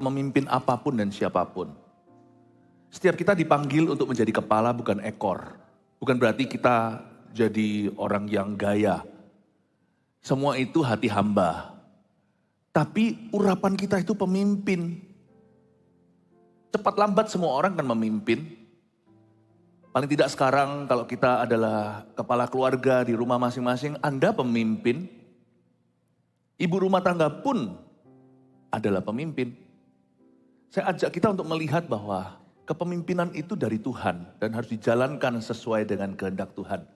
memimpin apapun dan siapapun. Setiap kita dipanggil untuk menjadi kepala bukan ekor. Bukan berarti kita jadi orang yang gaya. Semua itu hati hamba. Tapi urapan kita itu pemimpin. Cepat lambat semua orang kan memimpin. Paling tidak sekarang kalau kita adalah kepala keluarga di rumah masing-masing, Anda pemimpin. Ibu rumah tangga pun adalah pemimpin. Saya ajak kita untuk melihat bahwa kepemimpinan itu dari Tuhan dan harus dijalankan sesuai dengan kehendak Tuhan.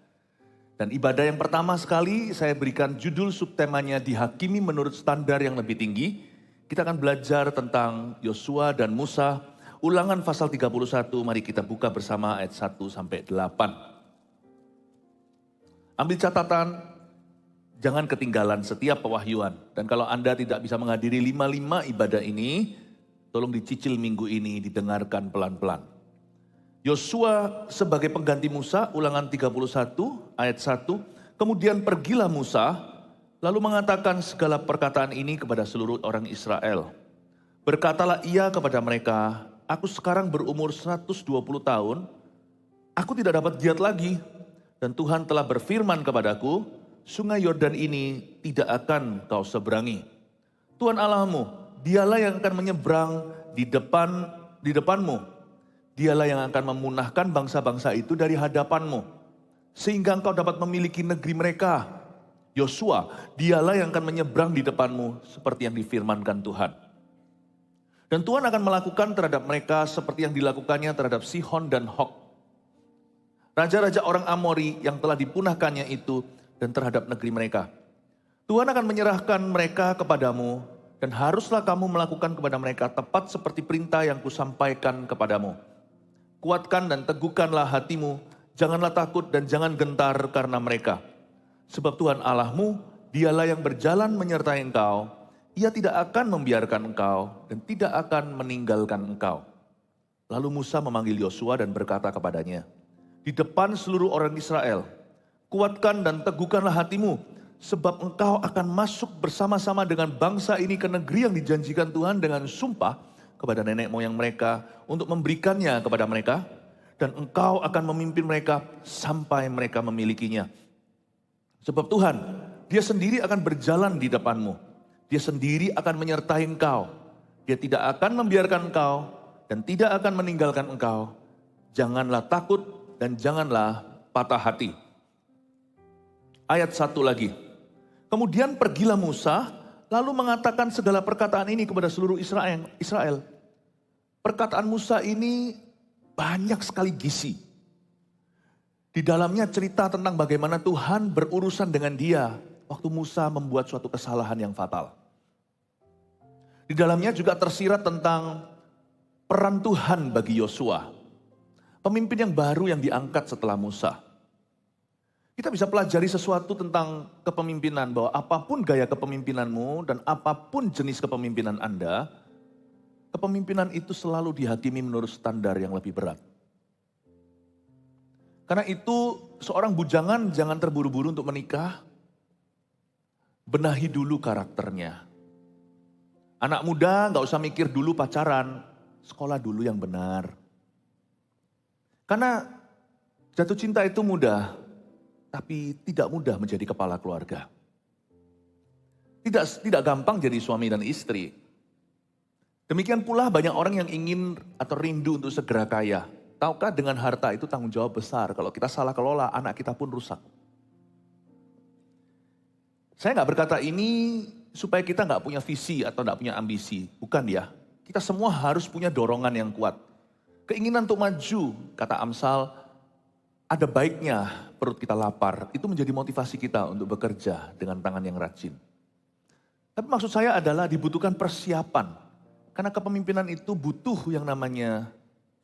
Dan ibadah yang pertama sekali saya berikan judul subtemanya dihakimi menurut standar yang lebih tinggi. Kita akan belajar tentang Yosua dan Musa. Ulangan pasal 31, mari kita buka bersama ayat 1 sampai 8. Ambil catatan, jangan ketinggalan setiap pewahyuan. Dan kalau Anda tidak bisa menghadiri 5 ibadah ini, tolong dicicil minggu ini, didengarkan pelan-pelan. Yosua sebagai pengganti Musa, ulangan 31 ayat 1. Kemudian pergilah Musa, lalu mengatakan segala perkataan ini kepada seluruh orang Israel. Berkatalah ia kepada mereka, aku sekarang berumur 120 tahun, aku tidak dapat giat lagi. Dan Tuhan telah berfirman kepadaku, sungai Yordan ini tidak akan kau seberangi. Tuhan Allahmu, dialah yang akan menyeberang di depanmu. Dialah yang akan memunahkan bangsa-bangsa itu dari hadapanmu. Sehingga engkau dapat memiliki negeri mereka. Yosua, dialah yang akan menyeberang di depanmu seperti yang difirmankan Tuhan. Dan Tuhan akan melakukan terhadap mereka seperti yang dilakukannya terhadap Sihon dan Og. Raja-raja orang Amori yang telah dipunahkannya itu dan terhadap negeri mereka. Tuhan akan menyerahkan mereka kepadamu dan haruslah kamu melakukan kepada mereka tepat seperti perintah yang kusampaikan kepadamu. Kuatkan dan teguhkanlah hatimu, janganlah takut dan jangan gentar karena mereka. Sebab Tuhan Allahmu, dialah yang berjalan menyertai engkau. Ia tidak akan membiarkan engkau dan tidak akan meninggalkan engkau. Lalu Musa memanggil Yosua dan berkata kepadanya, di depan seluruh orang Israel, kuatkan dan teguhkanlah hatimu, sebab engkau akan masuk bersama-sama dengan bangsa ini ke negeri yang dijanjikan Tuhan dengan sumpah kepada nenek moyang mereka untuk memberikannya kepada mereka, dan engkau akan memimpin mereka sampai mereka memilikinya. Sebab Tuhan, Dia sendiri akan berjalan di depanmu. Dia sendiri akan menyertai engkau. Dia tidak akan membiarkan engkau dan tidak akan meninggalkan engkau. Janganlah takut dan janganlah patah hati. Ayat 1 lagi. Kemudian pergilah Musa lalu mengatakan segala perkataan ini kepada seluruh Israel. Perkataan Musa ini banyak sekali gizi. Di dalamnya cerita tentang bagaimana Tuhan berurusan dengan dia waktu Musa membuat suatu kesalahan yang fatal. Di dalamnya juga tersirat tentang peran Tuhan bagi Yosua. Pemimpin yang baru yang diangkat setelah Musa. Kita bisa pelajari sesuatu tentang kepemimpinan, bahwa apapun gaya kepemimpinanmu dan apapun jenis kepemimpinan Anda, kepemimpinan itu selalu dihakimi menurut standar yang lebih berat. Karena itu seorang bujangan jangan terburu-buru untuk menikah. Benahi dulu karakternya. Anak muda gak usah mikir dulu pacaran, sekolah dulu yang benar. Karena jatuh cinta itu mudah, tapi tidak mudah menjadi kepala keluarga. Tidak gampang jadi suami dan istri. Demikian pula banyak orang yang ingin atau rindu untuk segera kaya. Tahukah dengan harta itu tanggung jawab besar, kalau kita salah kelola anak kita pun rusak. Saya nggak berkata ini supaya kita nggak punya visi atau nggak punya ambisi. Bukan ya. Kita semua harus punya dorongan yang kuat. Keinginan untuk maju, kata Amsal, ada baiknya perut kita lapar. Itu menjadi motivasi kita untuk bekerja dengan tangan yang rajin. Tapi maksud saya adalah dibutuhkan persiapan. Karena kepemimpinan itu butuh yang namanya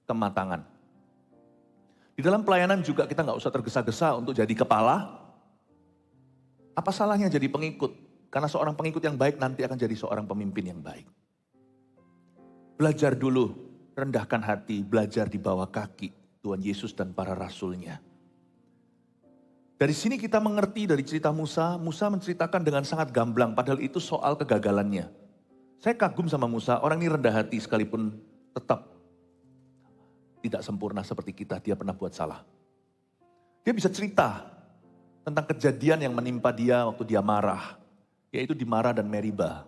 kematangan. Di dalam pelayanan juga kita nggak usah tergesa-gesa untuk jadi kepala. Apa salahnya jadi pengikut? Karena seorang pengikut yang baik nanti akan jadi seorang pemimpin yang baik. Belajar dulu, rendahkan hati, belajar di bawah kaki Tuhan Yesus dan para rasulnya. Dari sini kita mengerti dari cerita Musa, Musa menceritakan dengan sangat gamblang, padahal itu soal kegagalannya. Saya kagum sama Musa, orang ini rendah hati sekalipun tetap tidak sempurna seperti kita, dia pernah buat salah. Dia bisa cerita tentang kejadian yang menimpa dia waktu dia marah, yaitu di Marah dan Meriba.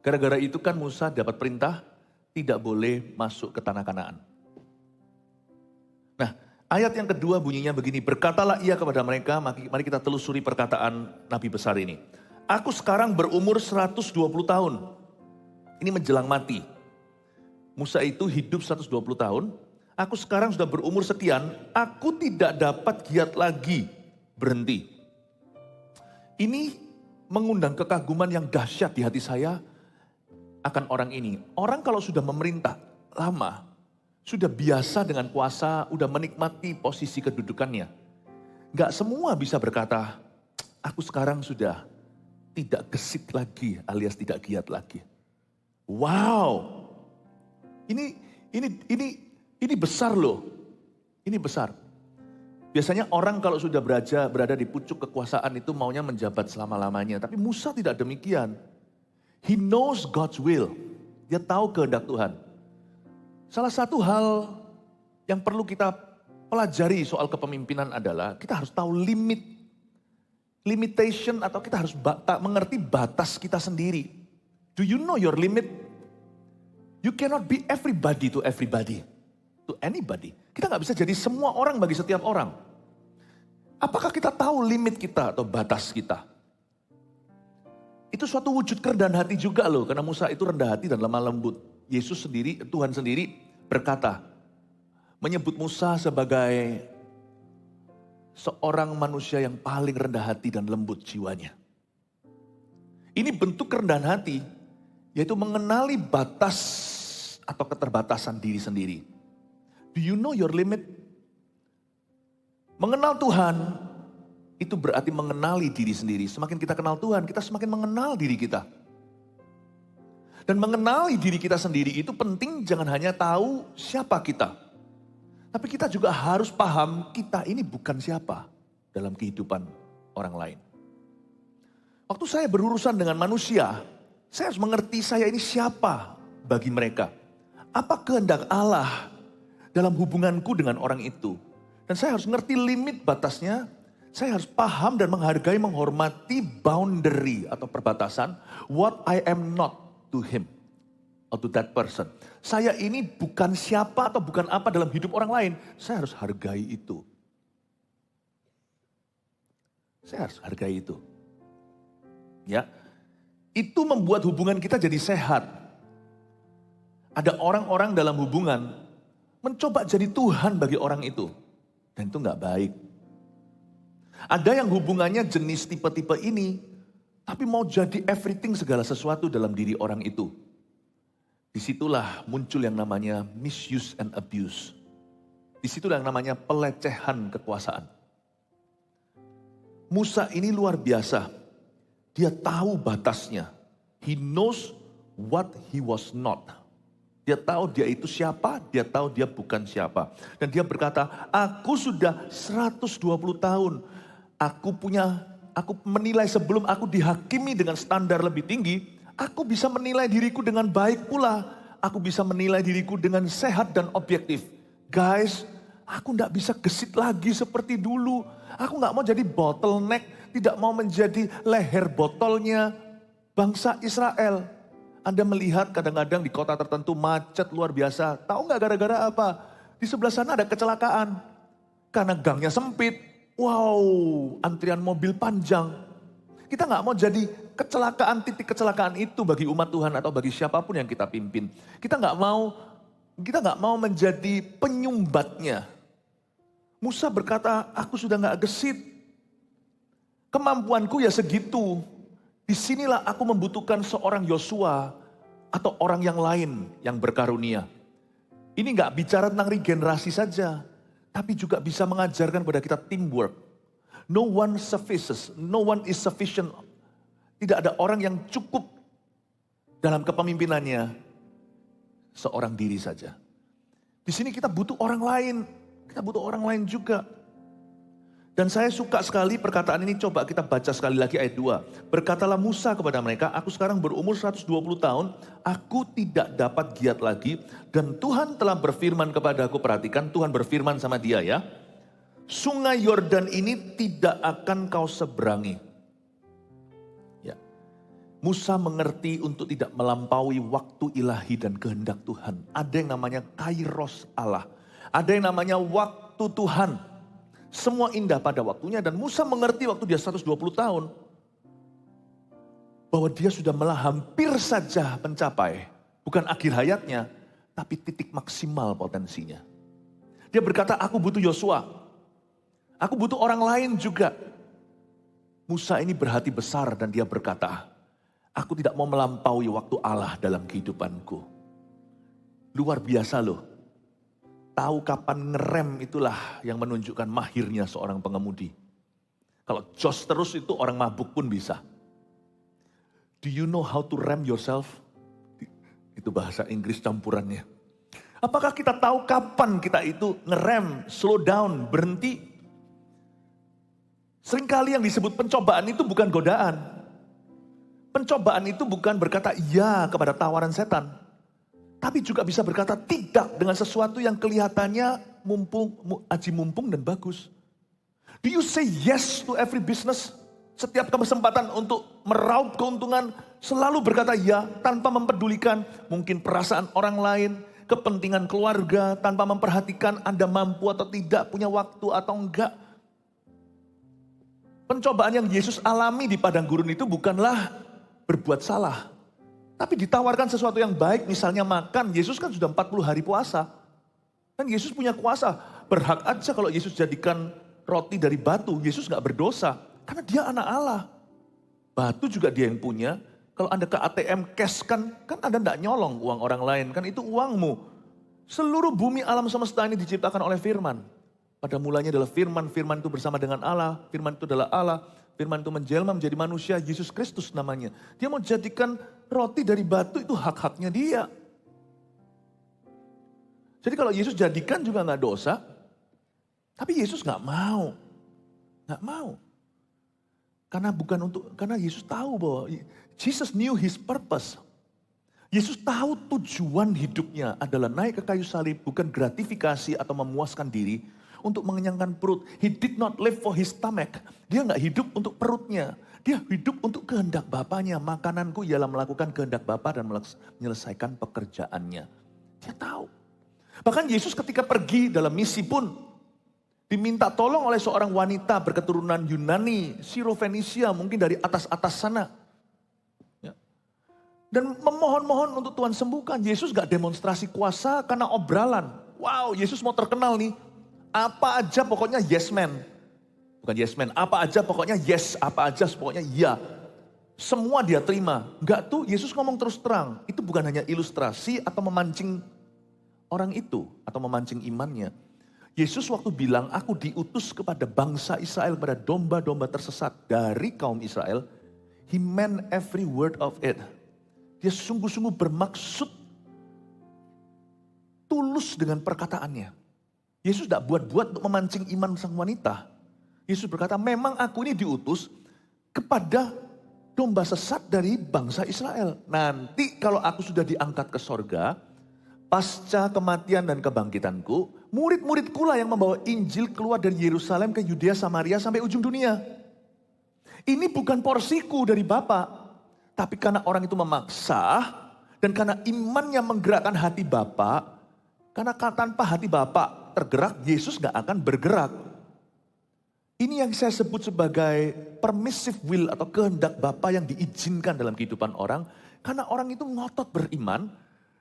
Gara-gara itu kan Musa dapat perintah tidak boleh masuk ke tanah Kanaan. Nah, ayat yang kedua bunyinya begini, berkatalah ia kepada mereka, mari kita telusuri perkataan Nabi besar ini. Aku sekarang berumur 120 tahun. Ini menjelang mati. Musa itu hidup 120 tahun. Aku sekarang sudah berumur sekian. Aku tidak dapat giat lagi berhenti. Ini mengundang kekaguman yang dahsyat di hati saya akan orang ini. Orang kalau sudah memerintah lama, sudah biasa dengan kuasa, sudah menikmati posisi kedudukannya. Gak semua bisa berkata, aku sekarang sudah tidak gesit lagi alias tidak giat lagi. Wow, ini besar loh, ini besar. Biasanya orang kalau sudah berada di pucuk kekuasaan itu maunya menjabat selama-lamanya. Tapi Musa tidak demikian. He knows God's will, dia tahu kehendak Tuhan. Salah satu hal yang perlu kita pelajari soal kepemimpinan adalah kita harus tahu limitation atau kita harus mengerti batas kita sendiri. Do you know your limit? You cannot be everybody to everybody, to anybody. Kita nggak bisa jadi semua orang bagi setiap orang. Apakah kita tahu limit kita atau batas kita? Itu suatu wujud kerendahan hati juga loh, karena Musa itu rendah hati dan lemah lembut. Yesus sendiri, Tuhan sendiri berkata, menyebut Musa sebagai seorang manusia yang paling rendah hati dan lembut jiwanya. Ini bentuk kerendahan hati, yaitu mengenali batas atau keterbatasan diri sendiri. Do you know your limit? Mengenal Tuhan itu berarti mengenali diri sendiri. Semakin kita kenal Tuhan, kita semakin mengenal diri kita. Dan mengenali diri kita sendiri itu penting, jangan hanya tahu siapa kita. Tapi kita juga harus paham kita ini bukan siapa dalam kehidupan orang lain. Waktu saya berurusan dengan manusia, saya harus mengerti saya ini siapa bagi mereka. Apa kehendak Allah dalam hubunganku dengan orang itu. Dan saya harus ngerti limit batasnya. Saya harus paham dan menghargai, menghormati boundary atau perbatasan. What I am not to him or to that person. Saya ini bukan siapa atau bukan apa dalam hidup orang lain. Saya harus hargai itu. Saya harus hargai itu. Ya. Itu membuat hubungan kita jadi sehat. Ada orang-orang dalam hubungan mencoba jadi Tuhan bagi orang itu. Dan itu gak baik. Ada yang hubungannya jenis tipe-tipe ini, tapi mau jadi everything segala sesuatu dalam diri orang itu. Disitulah muncul yang namanya misuse and abuse. Disitulah yang namanya pelecehan kekuasaan. Musa ini luar biasa. Dia tahu batasnya. He knows what he was not. Dia tahu dia itu siapa, dia tahu dia bukan siapa. Dan dia berkata, aku sudah 120 tahun. Aku menilai sebelum aku dihakimi dengan standar lebih tinggi, aku bisa menilai diriku dengan baik pula. Aku bisa menilai diriku dengan sehat dan objektif. Guys, aku gak bisa gesit lagi seperti dulu. Aku gak mau jadi bottleneck, tidak mau menjadi leher botolnya bangsa Israel. Anda melihat kadang-kadang di kota tertentu macet luar biasa. Tahu gak gara-gara apa? Di sebelah sana ada kecelakaan. Karena gangnya sempit. Wow, antrian mobil panjang. Kita gak mau jadi titik kecelakaan itu bagi umat Tuhan atau bagi siapapun yang kita pimpin. Kita gak mau menjadi penyumbatnya. Musa berkata, aku sudah gak gesit. Kemampuanku ya segitu. Disinilah aku membutuhkan seorang Yosua atau orang yang lain yang berkarunia. Ini gak bicara tentang regenerasi saja, tapi juga bisa mengajarkan kepada kita teamwork. No one suffices, no one is sufficient. Tidak ada orang yang cukup dalam kepemimpinannya seorang diri saja. Di sini kita butuh orang lain, kita butuh orang lain juga. Dan saya suka sekali perkataan ini, coba kita baca sekali lagi ayat 2. Berkatalah Musa kepada mereka, aku sekarang berumur 120 tahun, aku tidak dapat giat lagi. Dan Tuhan telah berfirman kepadaku, perhatikan Tuhan berfirman sama dia ya. Sungai Yordan ini tidak akan kau seberangi. Ya. Musa mengerti untuk tidak melampaui waktu ilahi dan kehendak Tuhan. Ada yang namanya kairos Allah. Ada yang namanya waktu Tuhan. Semua indah pada waktunya dan Musa mengerti waktu dia 120 tahun. Bahwa dia sudah hampir saja mencapai. Bukan akhir hayatnya, tapi titik maksimal potensinya. Dia berkata, aku butuh Yosua. Aku butuh orang lain juga. Musa ini berhati besar dan dia berkata, aku tidak mau melampaui waktu Allah dalam kehidupanku. Luar biasa loh. Tahu kapan ngerem itulah yang menunjukkan mahirnya seorang pengemudi. Kalau jos terus itu orang mabuk pun bisa. Do you know how to ram yourself? Itu bahasa Inggris campurannya. Apakah kita tahu kapan kita itu ngerem, slow down, berhenti? Seringkali yang disebut pencobaan itu bukan godaan. Pencobaan itu bukan berkata iya kepada tawaran setan. Tapi juga bisa berkata tidak dengan sesuatu yang kelihatannya aji mumpung dan bagus. Do you say yes to every business? Setiap kesempatan untuk meraup keuntungan selalu berkata ya tanpa mempedulikan mungkin perasaan orang lain, kepentingan keluarga, tanpa memperhatikan Anda mampu atau tidak, punya waktu atau enggak. Pencobaan yang Yesus alami di padang gurun itu bukanlah berbuat salah. Tapi ditawarkan sesuatu yang baik, misalnya makan. Yesus kan sudah 40 hari puasa. Kan Yesus punya kuasa. Berhak aja kalau Yesus jadikan roti dari batu. Yesus gak berdosa. Karena dia anak Allah. Batu juga dia yang punya. Kalau Anda ke ATM cash kan Anda gak nyolong uang orang lain. Kan itu uangmu. Seluruh bumi alam semesta ini diciptakan oleh firman. Pada mulanya adalah firman. Firman itu bersama dengan Allah. Firman itu adalah Allah. Firman itu menjelma menjadi manusia, Yesus Kristus namanya. Dia mau jadikan roti dari batu itu hak-haknya dia. Jadi kalau Yesus jadikan juga gak dosa. Tapi Yesus gak mau. Gak mau. Karena Yesus tahu bahwa Jesus knew his purpose. Yesus tahu tujuan hidupnya adalah naik ke kayu salib bukan gratifikasi atau memuaskan diri. Untuk mengenyangkan perut. He did not live for his stomach. Dia gak hidup untuk perutnya. Dia hidup untuk kehendak Bapaknya. Makananku ialah melakukan kehendak Bapa dan menyelesaikan pekerjaannya. Dia tahu. Bahkan Yesus ketika pergi dalam misi pun diminta tolong oleh seorang wanita berketurunan Yunani, Sirofenisia, mungkin dari atas-atas sana. Ya. Dan memohon-mohon untuk Tuhan sembuhkan. Yesus gak demonstrasi kuasa karena obralan. Wow, Yesus mau terkenal nih. Apa aja pokoknya yes man. Bukan yes man, apa aja pokoknya yes, apa aja pokoknya iya. Semua dia terima. Enggak tuh, Yesus ngomong terus terang. Itu bukan hanya ilustrasi atau memancing orang itu. Atau memancing imannya. Yesus waktu bilang, aku diutus kepada bangsa Israel, pada domba-domba tersesat dari kaum Israel. He meant every word of it. Dia sungguh-sungguh bermaksud tulus dengan perkataannya. Yesus tidak buat-buat untuk memancing iman sang wanita. Yesus berkata, memang aku ini diutus kepada domba sesat dari bangsa Israel. Nanti kalau aku sudah diangkat ke sorga, pasca kematian dan kebangkitanku, murid-muridku lah yang membawa Injil keluar dari Yerusalem ke Yudea, Samaria sampai ujung dunia. Ini bukan porsiku dari Bapa, tapi karena orang itu memaksa dan karena imannya menggerakkan hati Bapa, karena tanpa hati Bapa tergerak, Yesus gak akan bergerak. Ini yang saya sebut sebagai permissive will atau kehendak Bapa yang diizinkan dalam kehidupan orang. Karena orang itu ngotot beriman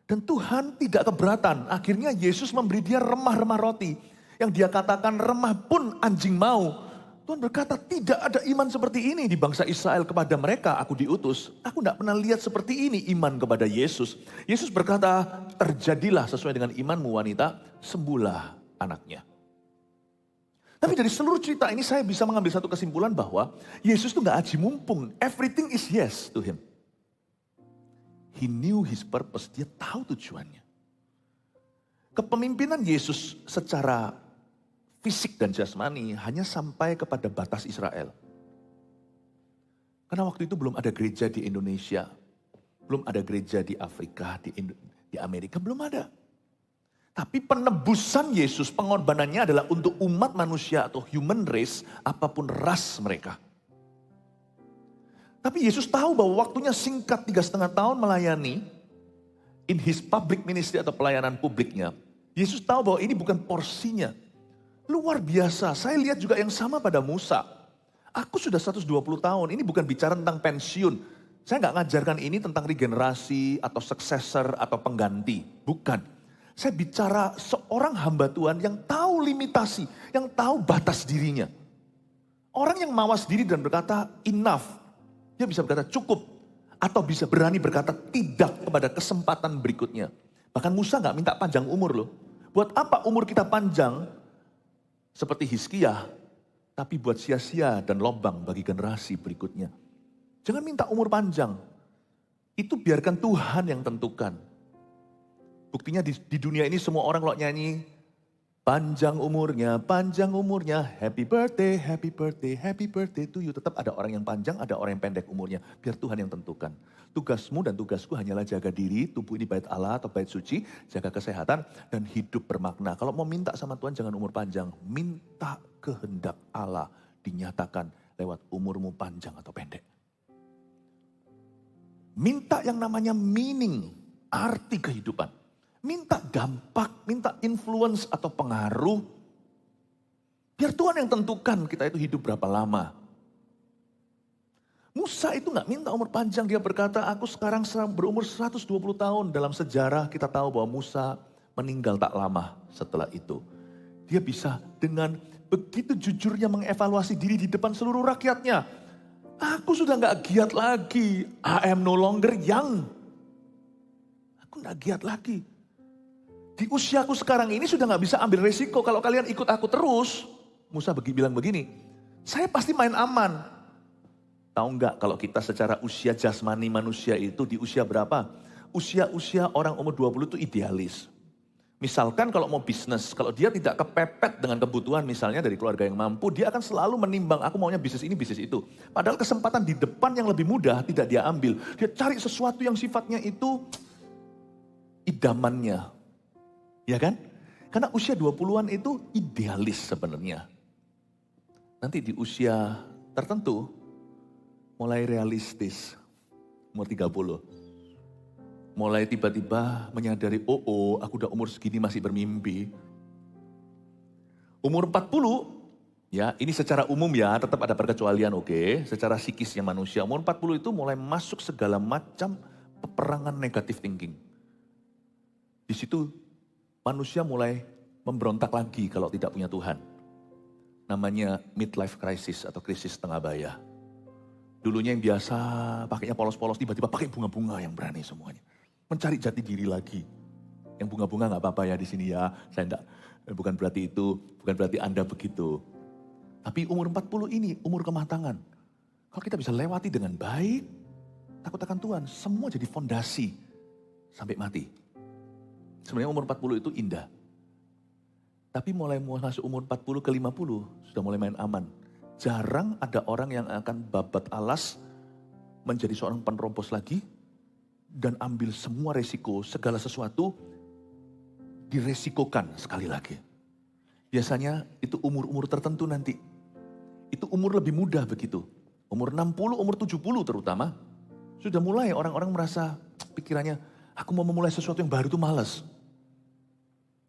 dan Tuhan tidak keberatan. Akhirnya Yesus memberi dia remah-remah roti. Yang dia katakan remah pun anjing mau. Tuhan berkata tidak ada iman seperti ini di bangsa Israel kepada mereka aku diutus. Aku tidak pernah lihat seperti ini iman kepada Yesus. Yesus berkata terjadilah sesuai dengan imanmu wanita, sembuhlah anaknya. Tapi dari seluruh cerita ini saya bisa mengambil satu kesimpulan bahwa Yesus itu gak aji mumpung. Everything is yes to him. He knew his purpose. Dia tahu tujuannya. Kepemimpinan Yesus secara fisik dan jasmani hanya sampai kepada batas Israel. Karena waktu itu belum ada gereja di Indonesia, belum ada gereja di Afrika, di Amerika, belum ada. Tapi penebusan Yesus, pengorbanannya adalah untuk umat manusia atau human race, apapun ras mereka. Tapi Yesus tahu bahwa waktunya singkat 3,5 tahun melayani, in his public ministry atau pelayanan publiknya. Yesus tahu bahwa ini bukan porsinya. Luar biasa, saya lihat juga yang sama pada Musa. Aku sudah 120 tahun, ini bukan bicara tentang pensiun. Saya nggak ngajarkan ini tentang regenerasi atau successor atau pengganti. Bukan. Saya bicara seorang hamba Tuhan yang tahu limitasi, yang tahu batas dirinya. Orang yang mawas diri dan berkata enough. Dia bisa berkata cukup. Atau bisa berani berkata tidak kepada kesempatan berikutnya. Bahkan Musa nggak minta panjang umur loh. Buat apa umur kita panjang seperti Hizkia, tapi buat sia-sia dan lobang bagi generasi berikutnya. Jangan minta umur panjang. Itu biarkan Tuhan yang tentukan. Buktinya di dunia ini semua orang kalau nyanyi panjang umurnya, happy birthday, happy birthday, happy birthday to you. Tetap ada orang yang panjang, ada orang yang pendek umurnya. Biar Tuhan yang tentukan. Tugasmu dan tugasku hanyalah jaga diri, tubuh ini bait Allah atau bait suci, jaga kesehatan dan hidup bermakna. Kalau mau minta sama Tuhan jangan umur panjang, minta kehendak Allah dinyatakan lewat umurmu panjang atau pendek. Minta yang namanya meaning, arti kehidupan. Minta dampak, minta influence atau pengaruh. Biar Tuhan yang tentukan kita itu hidup berapa lama. Musa itu gak minta umur panjang, dia berkata aku sekarang berumur 120 tahun. Dalam sejarah kita tahu bahwa Musa meninggal tak lama setelah itu. Dia bisa dengan begitu jujurnya mengevaluasi diri di depan seluruh rakyatnya. Aku sudah gak giat lagi, I am no longer young. Aku gak giat lagi. Di usiaku sekarang ini sudah gak bisa ambil resiko. Kalau kalian ikut aku terus, Musa bilang begini, saya pasti main aman. Tahu gak kalau kita secara usia jasmani manusia itu di usia berapa? Usia orang umur 20 itu idealis. Misalkan kalau mau bisnis, kalau dia tidak kepepet dengan kebutuhan misalnya dari keluarga yang mampu, dia akan selalu menimbang, aku maunya bisnis ini, bisnis itu. Padahal kesempatan di depan yang lebih mudah tidak dia ambil. Dia cari sesuatu yang sifatnya itu idamannya. Ya kan? Karena usia 20-an itu idealis sebenarnya. Nanti di usia tertentu, mulai realistis, umur 30. Mulai tiba-tiba menyadari, aku udah umur segini masih bermimpi. Umur 40, ya ini secara umum ya, tetap ada perkecualian oke. Secara psikisnya manusia, umur 40 itu mulai masuk segala macam peperangan negatif thinking. Di situ manusia mulai memberontak lagi kalau tidak punya Tuhan. Namanya midlife crisis atau krisis tengah baya. Dulunya yang biasa pakainya polos-polos, tiba-tiba pakai bunga-bunga yang berani semuanya. Mencari jati diri lagi. Yang bunga-bunga gak apa-apa ya di sini ya. Bukan berarti itu, bukan berarti Anda begitu. Tapi umur 40 ini umur kematangan. Kalau kita bisa lewati dengan baik, takut akan Tuhan, semua jadi fondasi sampai mati. Sebenarnya umur 40 itu indah. Tapi mulai masuk umur 40 ke 50 sudah mulai main aman. Jarang ada orang yang akan babat alas menjadi seorang penerobos lagi dan ambil semua resiko, segala sesuatu diresikokan sekali lagi. Biasanya itu umur-umur tertentu nanti. Itu umur lebih mudah begitu. Umur 60, umur 70 terutama. Sudah mulai orang-orang merasa pikirannya, aku mau memulai sesuatu yang baru itu malas.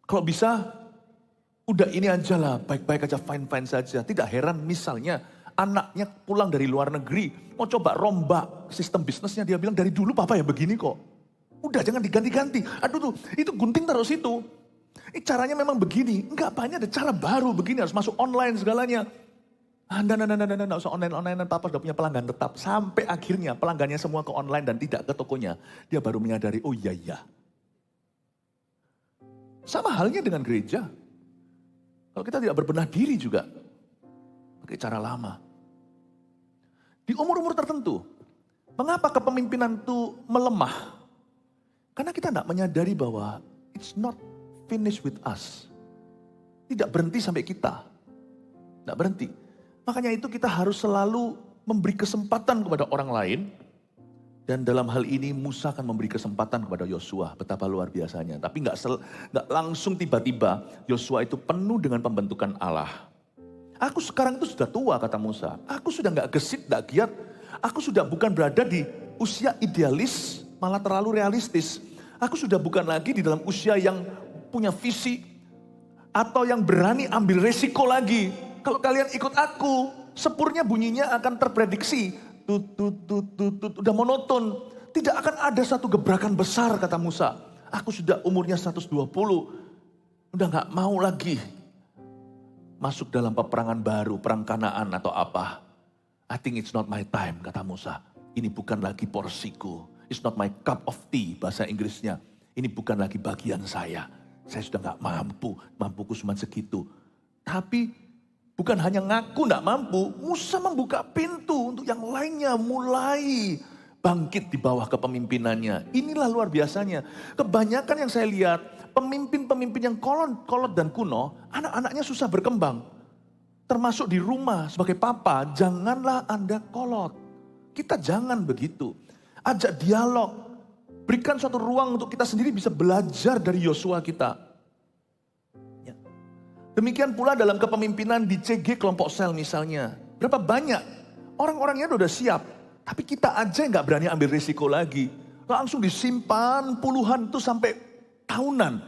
Kalau bisa, udah ini aja lah, baik-baik aja, fine-fine saja. Tidak heran misalnya anaknya pulang dari luar negeri, mau coba rombak sistem bisnisnya, dia bilang dari dulu papa ya begini kok. Udah jangan diganti-ganti, aduh tuh itu gunting taruh situ. Ini caranya memang begini, enggak banyak ada cara baru begini, harus masuk online segalanya. Enggak usah online, papa udah punya pelanggan tetap. Sampai akhirnya pelanggannya semua ke online dan tidak ke tokonya. Dia baru menyadari, oh iya. Sama halnya dengan gereja. Kalau kita tidak berbenah diri juga, pakai cara lama. Di umur-umur tertentu, mengapa kepemimpinan itu melemah? Karena kita tidak menyadari bahwa it's not finished with us. Tidak berhenti sampai kita. Tidak berhenti. Makanya itu kita harus selalu memberi kesempatan kepada orang lain. Dan dalam hal ini Musa akan memberi kesempatan kepada Yosua. Betapa luar biasanya. Tapi nggak langsung tiba-tiba Yosua itu penuh dengan pembentukan Allah. Aku sekarang itu sudah tua, kata Musa. Aku sudah nggak gesit, nggak giat. Aku sudah bukan berada di usia idealis, malah terlalu realistis. Aku sudah bukan lagi di dalam usia yang punya visi. Atau yang berani ambil resiko lagi. Kalau kalian ikut aku, sepurnya bunyinya akan terprediksi. Udah monoton. Tidak akan ada satu gebrakan besar, kata Musa. Aku sudah umurnya 120. Udah gak mau lagi masuk dalam peperangan baru, perang Kanaan atau apa. I think it's not my time, kata Musa. Ini bukan lagi porsiku. It's not my cup of tea, bahasa Inggrisnya. Ini bukan lagi bagian saya. Saya sudah gak mampu, mampuku cuma segitu. Tapi bukan hanya ngaku gak mampu, Musa membuka pintu untuk yang lainnya mulai bangkit di bawah kepemimpinannya. Inilah luar biasanya. Kebanyakan yang saya lihat, pemimpin-pemimpin yang kolot dan kuno, anak-anaknya susah berkembang. Termasuk di rumah sebagai papa, janganlah Anda kolot. Kita jangan begitu. Ajak dialog. Berikan suatu ruang untuk kita sendiri bisa belajar dari Yosua kita. Demikian pula dalam kepemimpinan di CG kelompok sel misalnya. Berapa banyak orang-orangnya udah siap. Tapi kita aja nggak berani ambil risiko lagi. Langsung disimpan puluhan itu sampai tahunan.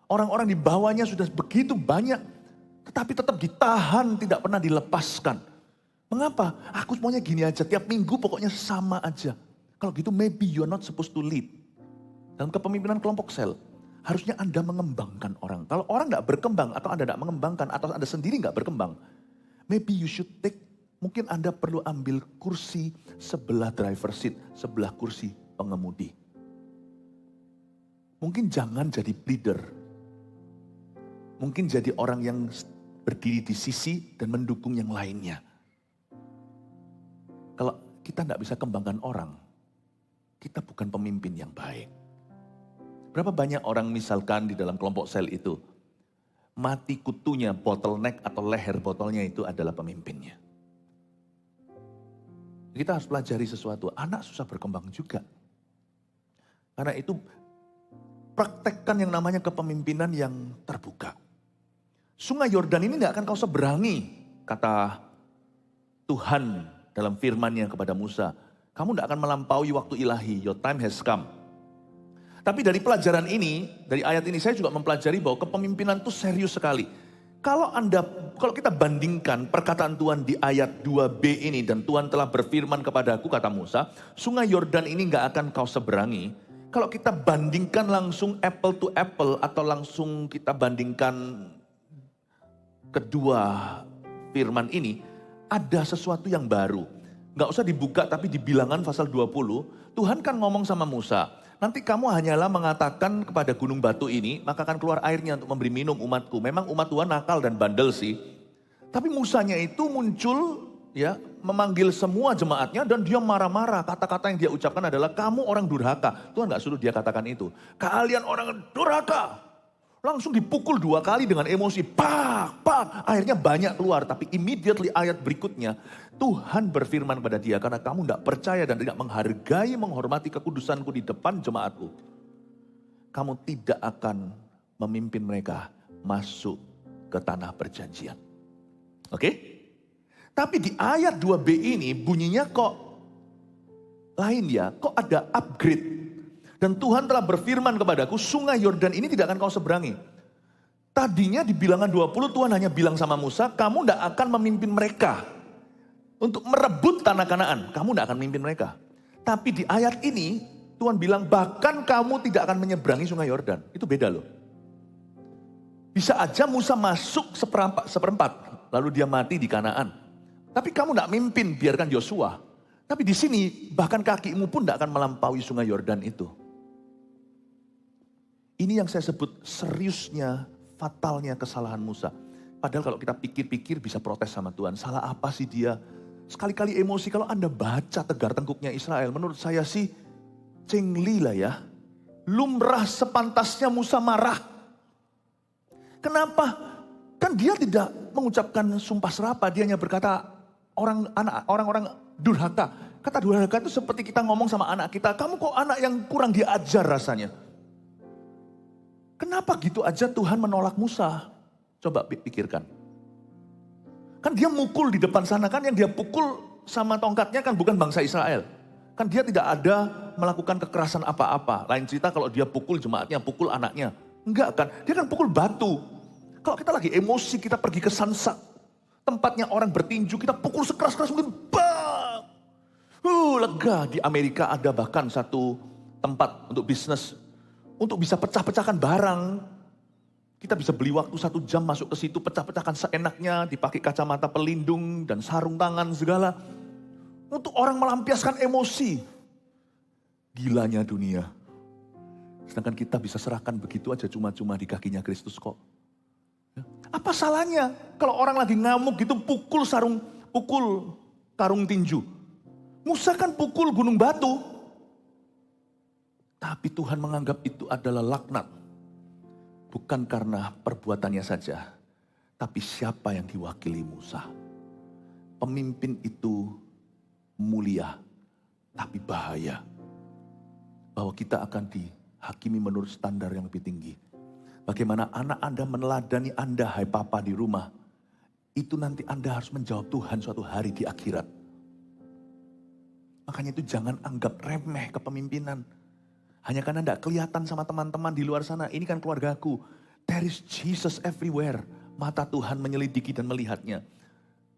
Orang-orang di bawahnya sudah begitu banyak. Tetapi tetap ditahan, tidak pernah dilepaskan. Mengapa? Aku maunya gini aja, tiap minggu pokoknya sama aja. Kalau gitu maybe you're not supposed to lead. Dalam kepemimpinan kelompok sel. Harusnya Anda mengembangkan orang. Kalau orang gak berkembang atau Anda gak mengembangkan atau Anda sendiri gak berkembang. Maybe you should take, mungkin Anda perlu ambil kursi sebelah driver seat, sebelah kursi pengemudi. Mungkin jangan jadi leader. Mungkin jadi orang yang berdiri di sisi dan mendukung yang lainnya. Kalau kita gak bisa kembangkan orang, kita bukan pemimpin yang baik. Berapa banyak orang misalkan di dalam kelompok sel itu, mati kutunya, bottleneck atau leher botolnya itu adalah pemimpinnya. Kita harus pelajari sesuatu, anak susah berkembang juga. Karena itu praktekkan yang namanya kepemimpinan yang terbuka. Sungai Yordan ini gak akan kau seberangi, kata Tuhan dalam firman-Nya kepada Musa. Kamu gak akan melampaui waktu ilahi, your time has come. Tapi dari pelajaran ini, dari ayat ini saya juga mempelajari bahwa kepemimpinan itu serius sekali. Kalau kita bandingkan perkataan Tuhan di ayat 2b ini dan Tuhan telah berfirman kepadaku, kata Musa, sungai Yordan ini gak akan kau seberangi. Kalau kita bandingkan langsung apple to apple atau langsung kita bandingkan kedua firman ini, ada sesuatu yang baru. Gak usah dibuka tapi di Bilangan pasal 20, Tuhan kan ngomong sama Musa, nanti kamu hanyalah mengatakan kepada gunung batu ini, maka akan keluar airnya untuk memberi minum umatku. Memang umat Tuhan nakal dan bandel sih. Tapi Musanya itu muncul ya, memanggil semua jemaatnya dan dia marah-marah. Kata-kata yang dia ucapkan adalah kamu orang durhaka. Tuhan gak suruh dia katakan itu. Kalian orang durhaka. Langsung dipukul 2 kali dengan emosi. Pak, pak. Akhirnya banyak keluar. Tapi immediately ayat berikutnya. Tuhan berfirman kepada dia. Karena kamu tidak percaya dan tidak menghargai, menghormati kekudusanku di depan jemaatku. Kamu tidak akan memimpin mereka masuk ke tanah perjanjian. Oke? Tapi di ayat 2b ini bunyinya kok lain ya. Kok ada upgrade. Dan Tuhan telah berfirman kepadaku, sungai Yordan ini tidak akan kau seberangi. Tadinya di Bilangan 20 Tuhan hanya bilang sama Musa, kamu tidak akan memimpin mereka. Untuk merebut tanah Kanaan, kamu tidak akan memimpin mereka. Tapi di ayat ini, Tuhan bilang, bahkan kamu tidak akan menyeberangi sungai Yordan. Itu beda loh. Bisa aja Musa masuk seperempat, lalu dia mati di Kanaan. Tapi kamu tidak mimpin, biarkan Yosua. Tapi di sini, bahkan kakimu pun tidak akan melampaui sungai Yordan itu. Ini yang saya sebut seriusnya, fatalnya kesalahan Musa. Padahal kalau kita pikir-pikir bisa protes sama Tuhan. Salah apa sih dia? Sekali-kali emosi, kalau Anda baca tegar tengkuknya Israel, menurut saya sih cengli lah ya. Lumrah sepantasnya Musa marah. Kenapa? Kan dia tidak mengucapkan sumpah serapah, dia hanya berkata orang-orang durhaka. Kata durhaka itu seperti kita ngomong sama anak kita, kamu kok anak yang kurang diajar rasanya. Kenapa gitu aja Tuhan menolak Musa? Coba pikirkan. Kan dia mukul di depan sana, kan yang dia pukul sama tongkatnya kan bukan bangsa Israel. Kan dia tidak ada melakukan kekerasan apa-apa. Lain cerita kalau dia pukul jemaatnya, pukul anaknya. Enggak kan, dia kan pukul batu. Kalau kita lagi emosi, kita pergi ke sunset. Tempatnya orang bertinju, kita pukul sekeras-keras mungkin. Bang! Lega. Di Amerika ada bahkan satu tempat untuk bisnis. Untuk bisa pecah-pecahkan barang. Kita bisa beli waktu 1 jam masuk ke situ, pecah-pecahkan seenaknya, dipakai kacamata pelindung dan sarung tangan segala. Untuk orang melampiaskan emosi. Gilanya dunia. Sedangkan kita bisa serahkan begitu aja cuma-cuma di kakinya Kristus kok. Apa salahnya kalau orang lagi ngamuk gitu pukul karung tinju. Musa kan pukul gunung batu. Tapi Tuhan menganggap itu adalah laknat. Bukan karena perbuatannya saja, tapi siapa yang diwakili Musa. Pemimpin itu mulia, tapi bahaya. Bahwa kita akan dihakimi menurut standar yang lebih tinggi. Bagaimana anak Anda meneladani Anda, hai papa di rumah. Itu nanti Anda harus menjawab Tuhan suatu hari di akhirat. Makanya itu jangan anggap remeh kepemimpinan. Hanya karena tidak kelihatan sama teman-teman di luar sana. Ini kan keluargaku. There is Jesus everywhere. Mata Tuhan menyelidiki dan melihatnya.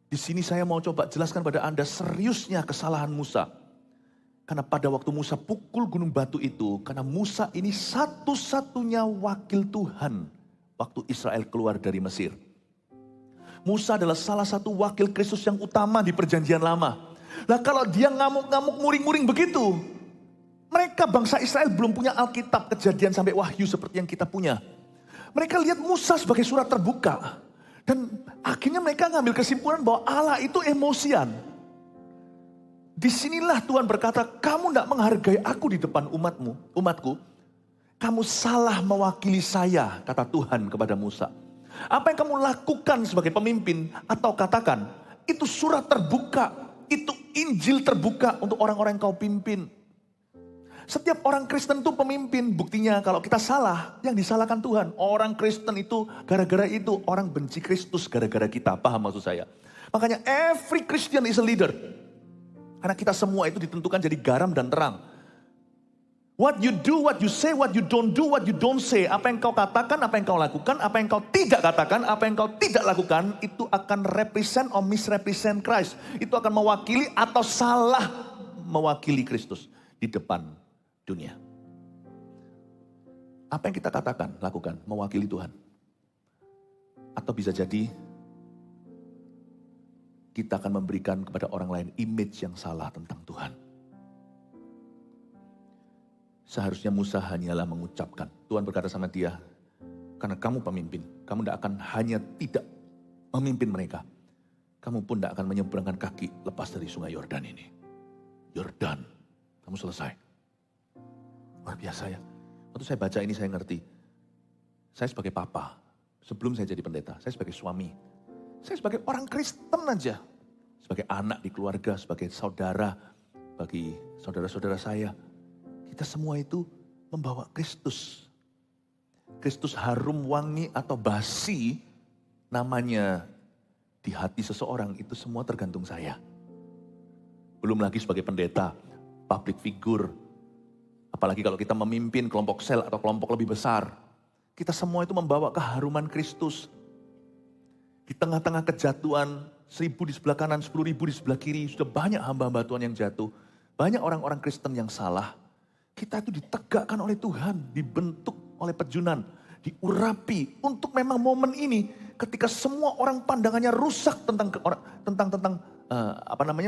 Di sini saya mau coba jelaskan pada Anda seriusnya kesalahan Musa. Karena pada waktu Musa pukul gunung batu itu. Karena Musa ini satu-satunya wakil Tuhan. Waktu Israel keluar dari Mesir. Musa adalah salah satu wakil Kristus yang utama di perjanjian lama. Nah kalau dia ngamuk-ngamuk muring-muring begitu. Mereka bangsa Israel belum punya Alkitab, Kejadian sampai Wahyu seperti yang kita punya. Mereka lihat Musa sebagai surat terbuka. Dan akhirnya mereka ngambil kesimpulan bahwa Allah itu emosian. Disinilah Tuhan berkata, kamu tidak menghargai aku di depan umatku. Kamu salah mewakili saya, kata Tuhan kepada Musa. Apa yang kamu lakukan sebagai pemimpin atau katakan, itu surat terbuka, itu Injil terbuka untuk orang-orang yang kau pimpin. Setiap orang Kristen itu pemimpin, buktinya kalau kita salah, yang disalahkan Tuhan. Orang Kristen itu gara-gara itu, orang benci Kristus gara-gara kita, paham maksud saya. Makanya every Christian is a leader. Karena kita semua itu ditentukan jadi garam dan terang. What you do, what you say, what you don't do, what you don't say. Apa yang kau katakan, apa yang kau lakukan, apa yang kau tidak katakan, apa yang kau tidak lakukan. Itu akan represent or misrepresent Christ. Itu akan mewakili atau salah mewakili Kristus di depan dunia. Apa yang kita katakan, lakukan, mewakili Tuhan. Atau bisa jadi, kita akan memberikan kepada orang lain image yang salah tentang Tuhan. Seharusnya Musa hanyalah mengucapkan. Tuhan berkata sama dia, karena kamu pemimpin, kamu tidak akan hanya tidak memimpin mereka. Kamu pun tidak akan menyeberangkan kaki lepas dari sungai Yordan ini. Yordan, kamu selesai. Luar biasa ya. Waktu saya baca ini saya ngerti. Saya sebagai papa, sebelum saya jadi pendeta, saya sebagai suami. Saya sebagai orang Kristen aja. Sebagai anak di keluarga, sebagai saudara, bagi saudara-saudara saya. Kita semua itu membawa Kristus. Kristus harum wangi atau basi namanya di hati seseorang itu semua tergantung saya. Belum lagi sebagai pendeta, public figure. Apalagi kalau kita memimpin kelompok sel atau kelompok lebih besar. Kita semua itu membawa keharuman Kristus. Di tengah-tengah kejatuhan, 1.000 di sebelah kanan, 10.000 di sebelah kiri. Sudah banyak hamba-hamba Tuhan yang jatuh. Banyak orang-orang Kristen yang salah. Kita itu ditegakkan oleh Tuhan, dibentuk oleh pejunan, diurapi untuk memang momen ini. Ketika semua orang pandangannya rusak tentang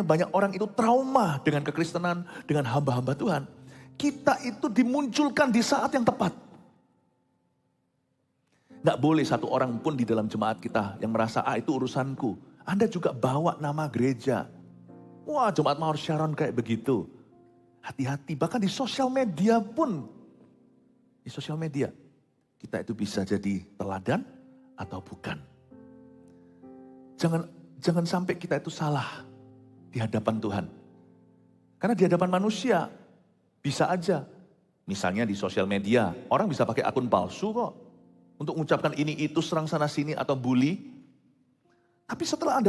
banyak orang itu trauma dengan kekristenan, dengan hamba-hamba Tuhan. Kita itu dimunculkan di saat yang tepat. Nggak boleh satu orang pun di dalam jemaat kita yang merasa, itu urusanku. Anda juga bawa nama gereja. Wah, jemaat Mawar Sharon kayak begitu. Hati-hati, bahkan di sosial media pun. Di sosial media, kita itu bisa jadi teladan atau bukan. Jangan sampai kita itu salah di hadapan Tuhan. Karena di hadapan manusia bisa aja. Misalnya di sosial media, orang bisa pakai akun palsu kok. Untuk mengucapkan ini itu, serang sana sini atau bully. Tapi setelah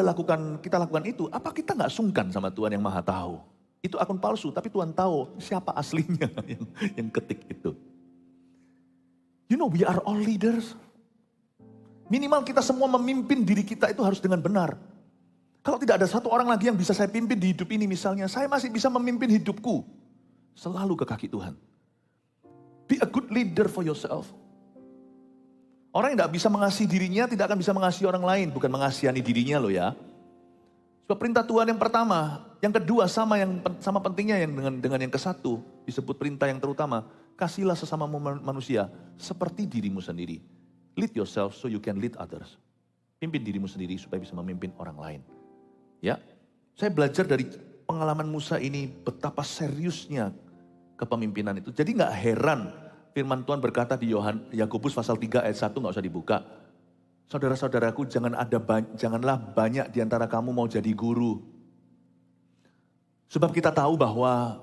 kita lakukan itu, apa kita nggak sungkan sama Tuhan yang Maha Tahu? Itu akun palsu, tapi Tuhan tahu siapa aslinya yang ketik itu. You know, we are all leaders. Minimal kita semua memimpin diri kita itu harus dengan benar. Kalau tidak ada satu orang lagi yang bisa saya pimpin di hidup ini misalnya, saya masih bisa memimpin hidupku. Selalu ke kaki Tuhan. Be a good leader for yourself. Orang yang tidak bisa mengasihi dirinya tidak akan bisa mengasihi orang lain. Bukan mengasihani dirinya loh ya. Sebab perintah Tuhan yang pertama, yang kedua sama pentingnya yang dengan yang ke-1 disebut perintah yang terutama. Kasihilah sesama manusia seperti dirimu sendiri. Lead yourself so you can lead others. Pimpin dirimu sendiri supaya bisa memimpin orang lain. Ya, saya belajar dari pengalaman Musa ini betapa seriusnya kepemimpinan itu. Jadi nggak heran firman Tuhan berkata di Yakobus pasal 3 ayat 1 nggak usah dibuka. Saudara-saudaraku janganlah banyak di antara kamu mau jadi guru. Sebab kita tahu bahwa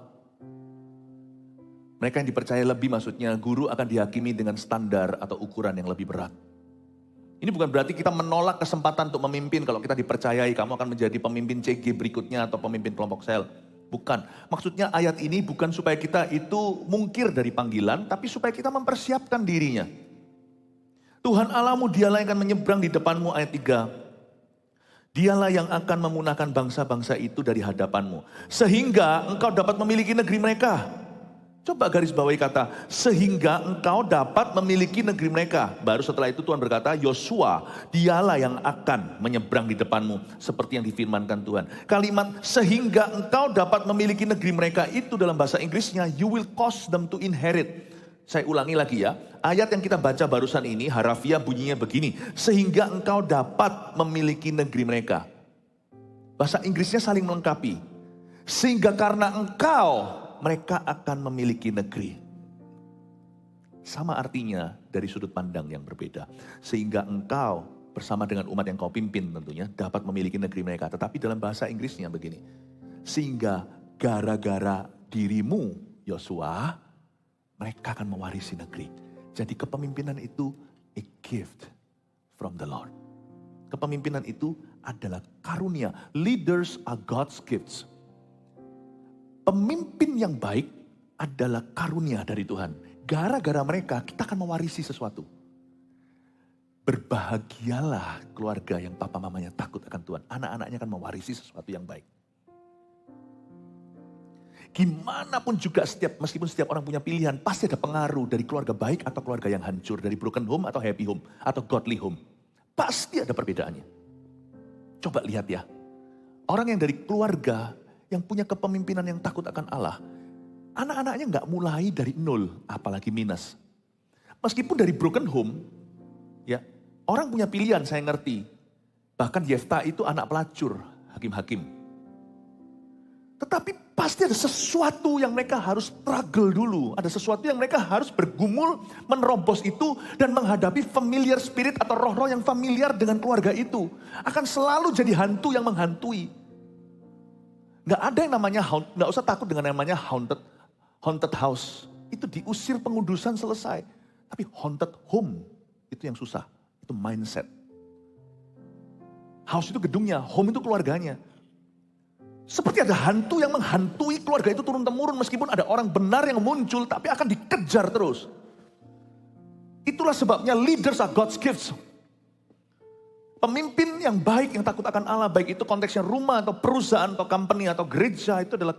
mereka yang dipercaya lebih, maksudnya guru akan dihakimi dengan standar atau ukuran yang lebih berat. Ini bukan berarti kita menolak kesempatan untuk memimpin. Kalau kita dipercayai kamu akan menjadi pemimpin CG berikutnya atau pemimpin kelompok sel. Bukan. Maksudnya ayat ini bukan supaya kita itu mungkir dari panggilan, tapi supaya kita mempersiapkan dirinya. Tuhan Allahmu dialah yang akan menyeberang di depanmu, ayat 3. Dialah yang akan memunahkan bangsa-bangsa itu dari hadapanmu. Sehingga engkau dapat memiliki negeri mereka. Coba garis bawahi kata, sehingga engkau dapat memiliki negeri mereka. Baru setelah itu Tuhan berkata, Yosua, dialah yang akan menyeberang di depanmu. Seperti yang difirmankan Tuhan. Kalimat, sehingga engkau dapat memiliki negeri mereka, itu dalam bahasa Inggrisnya, you will cause them to inherit. Saya ulangi lagi ya, ayat yang kita baca barusan ini, harafiah bunyinya begini. Sehingga engkau dapat memiliki negeri mereka. Bahasa Inggrisnya saling melengkapi. Sehingga karena engkau, mereka akan memiliki negeri. Sama artinya dari sudut pandang yang berbeda. Sehingga engkau bersama dengan umat yang kau pimpin tentunya dapat memiliki negeri mereka. Tetapi dalam bahasa Inggrisnya begini. Sehingga gara-gara dirimu Yosua, mereka akan mewarisi negeri. Jadi kepemimpinan itu a gift from the Lord. Kepemimpinan itu adalah karunia. Leaders are God's gifts. Pemimpin yang baik adalah karunia dari Tuhan. Gara-gara mereka kita akan mewarisi sesuatu. Berbahagialah keluarga yang papa mamanya takut akan Tuhan. Anak-anaknya akan mewarisi sesuatu yang baik. Gimana pun juga meskipun setiap orang punya pilihan, pasti ada pengaruh dari keluarga baik atau keluarga yang hancur. Dari broken home atau happy home atau godly home. Pasti ada perbedaannya. Coba lihat ya. Orang yang dari keluarga yang punya kepemimpinan yang takut akan Allah. Anak-anaknya nggak mulai dari nol, apalagi minus. Meskipun dari broken home, ya orang punya pilihan, saya ngerti. Bahkan Yefta itu anak pelacur, hakim-hakim. Tetapi pasti ada sesuatu yang mereka harus struggle dulu. Ada sesuatu yang mereka harus bergumul, menerobos itu, dan menghadapi familiar spirit atau roh-roh yang familiar dengan keluarga itu. Akan selalu jadi hantu yang menghantui. Gak ada yang namanya, gak usah takut dengan yang namanya haunted house. Itu diusir pengudusan selesai. Tapi haunted home, itu yang susah. Itu mindset. House itu gedungnya, home itu keluarganya. Seperti ada hantu yang menghantui keluarga itu turun-temurun. Meskipun ada orang benar yang muncul, tapi akan dikejar terus. Itulah sebabnya leaders are God's gifts. Pemimpin yang baik, yang takut akan Allah, baik itu konteksnya rumah atau perusahaan atau company atau gereja, itu adalah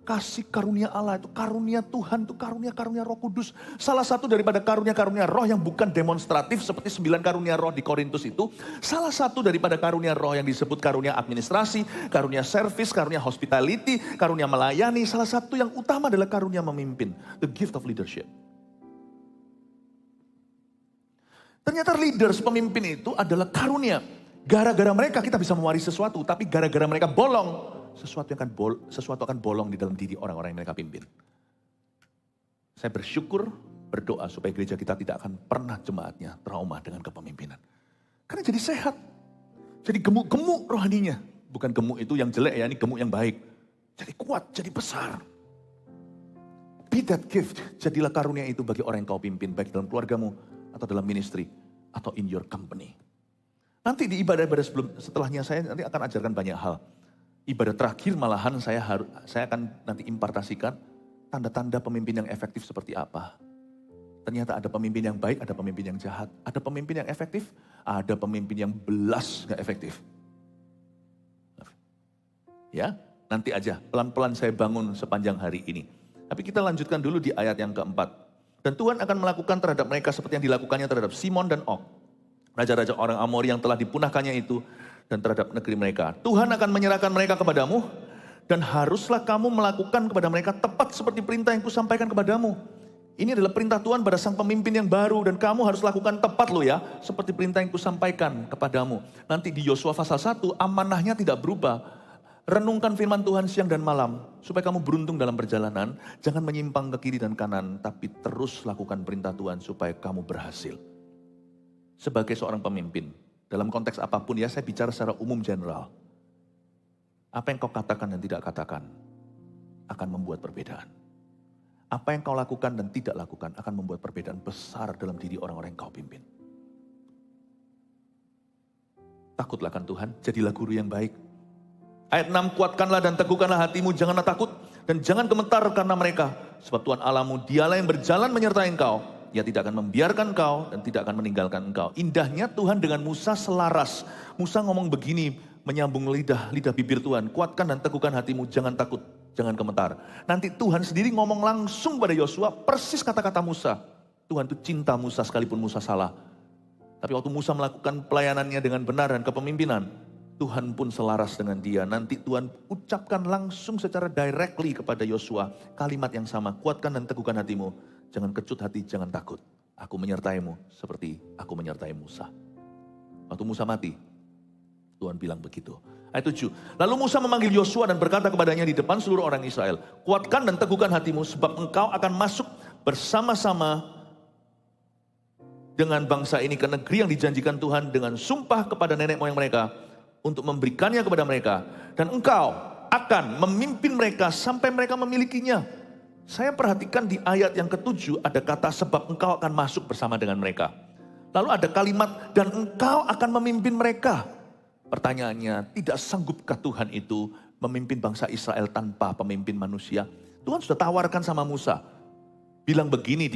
kasih karunia Allah, itu karunia Tuhan, itu karunia Roh Kudus. Salah satu daripada karunia roh yang bukan demonstratif seperti 9 karunia roh di Korintus itu, salah satu daripada karunia roh yang disebut karunia administrasi, karunia service, karunia hospitality, karunia melayani, salah satu yang utama adalah karunia memimpin, the gift of leadership. Ternyata leaders, pemimpin itu adalah karunia. Gara-gara mereka kita bisa mewarisi sesuatu, tapi gara-gara mereka bolong, sesuatu akan bolong di dalam diri orang-orang yang mereka pimpin. Saya berdoa supaya gereja kita tidak akan pernah jemaatnya trauma dengan kepemimpinan. Karena jadi sehat. Jadi gemuk-gemuk rohaninya. Bukan gemuk itu yang jelek ya, ini gemuk yang baik. Jadi kuat, jadi besar. Be that gift, jadilah karunia itu bagi orang yang kau pimpin, baik dalam keluargamu, atau dalam ministry, atau in your company. Nanti di ibadah-ibadah setelahnya saya nanti akan ajarkan banyak hal. Ibadah terakhir malahan saya akan nanti impartasikan tanda-tanda pemimpin yang efektif seperti apa. Ternyata ada pemimpin yang baik, ada pemimpin yang jahat. Ada pemimpin yang efektif, ada pemimpin yang belas gak efektif. Ya, nanti aja pelan-pelan saya bangun sepanjang hari ini. Tapi kita lanjutkan dulu di ayat yang keempat. Dan Tuhan akan melakukan terhadap mereka seperti yang dilakukannya terhadap Simon dan Og, raja-raja orang Amori yang telah dipunahkannya itu, dan terhadap negeri mereka. Tuhan akan menyerahkan mereka kepadamu, dan haruslah kamu melakukan kepada mereka tepat seperti perintah yang kusampaikan kepadamu. Ini adalah perintah Tuhan pada sang pemimpin yang baru, dan kamu harus lakukan tepat loh ya, seperti perintah yang kusampaikan kepadamu. Nanti di Yosua pasal 1, amanahnya tidak berubah. Renungkan firman Tuhan siang dan malam, supaya kamu beruntung dalam perjalanan. Jangan menyimpang ke kiri dan kanan, tapi terus lakukan perintah Tuhan supaya kamu berhasil. Sebagai seorang pemimpin, dalam konteks apapun ya, saya bicara secara umum general. Apa yang kau katakan dan tidak katakan, akan membuat perbedaan. Apa yang kau lakukan dan tidak lakukan, akan membuat perbedaan besar dalam diri orang-orang yang kau pimpin. Takutlah akan Tuhan, jadilah guru yang baik. Ayat 6, kuatkanlah dan teguhkanlah hatimu, janganlah takut dan jangan gemetar karena mereka. Sebab Tuhan Allahmu, dialah yang berjalan menyertai engkau. Ia tidak akan membiarkan engkau dan tidak akan meninggalkan engkau. Indahnya Tuhan dengan Musa selaras. Musa ngomong begini, menyambung lidah bibir Tuhan. Kuatkan dan teguhkan hatimu, jangan takut, jangan gemetar. Nanti Tuhan sendiri ngomong langsung pada Yosua, persis kata-kata Musa. Tuhan itu cinta Musa sekalipun Musa salah. Tapi waktu Musa melakukan pelayanannya dengan benar dan kepemimpinan, Tuhan pun selaras dengan dia. Nanti Tuhan ucapkan langsung secara directly kepada Yosua kalimat yang sama. Kuatkan dan teguhkan hatimu. Jangan kecut hati, jangan takut. Aku menyertaimu seperti aku menyertai Musa. Waktu Musa mati, Tuhan bilang begitu. Ayat 7. Lalu Musa memanggil Yosua dan berkata kepadanya di depan seluruh orang Israel. Kuatkan dan teguhkan hatimu sebab engkau akan masuk bersama-sama dengan bangsa ini ke negeri yang dijanjikan Tuhan dengan sumpah kepada nenek moyang mereka, untuk memberikannya kepada mereka. Dan engkau akan memimpin mereka sampai mereka memilikinya. Saya perhatikan di ayat yang ke-7 ada kata sebab engkau akan masuk bersama dengan mereka. Lalu ada kalimat dan engkau akan memimpin mereka. Pertanyaannya, tidak sanggupkah Tuhan itu memimpin bangsa Israel tanpa pemimpin manusia? Tuhan sudah tawarkan sama Musa. Bilang begini di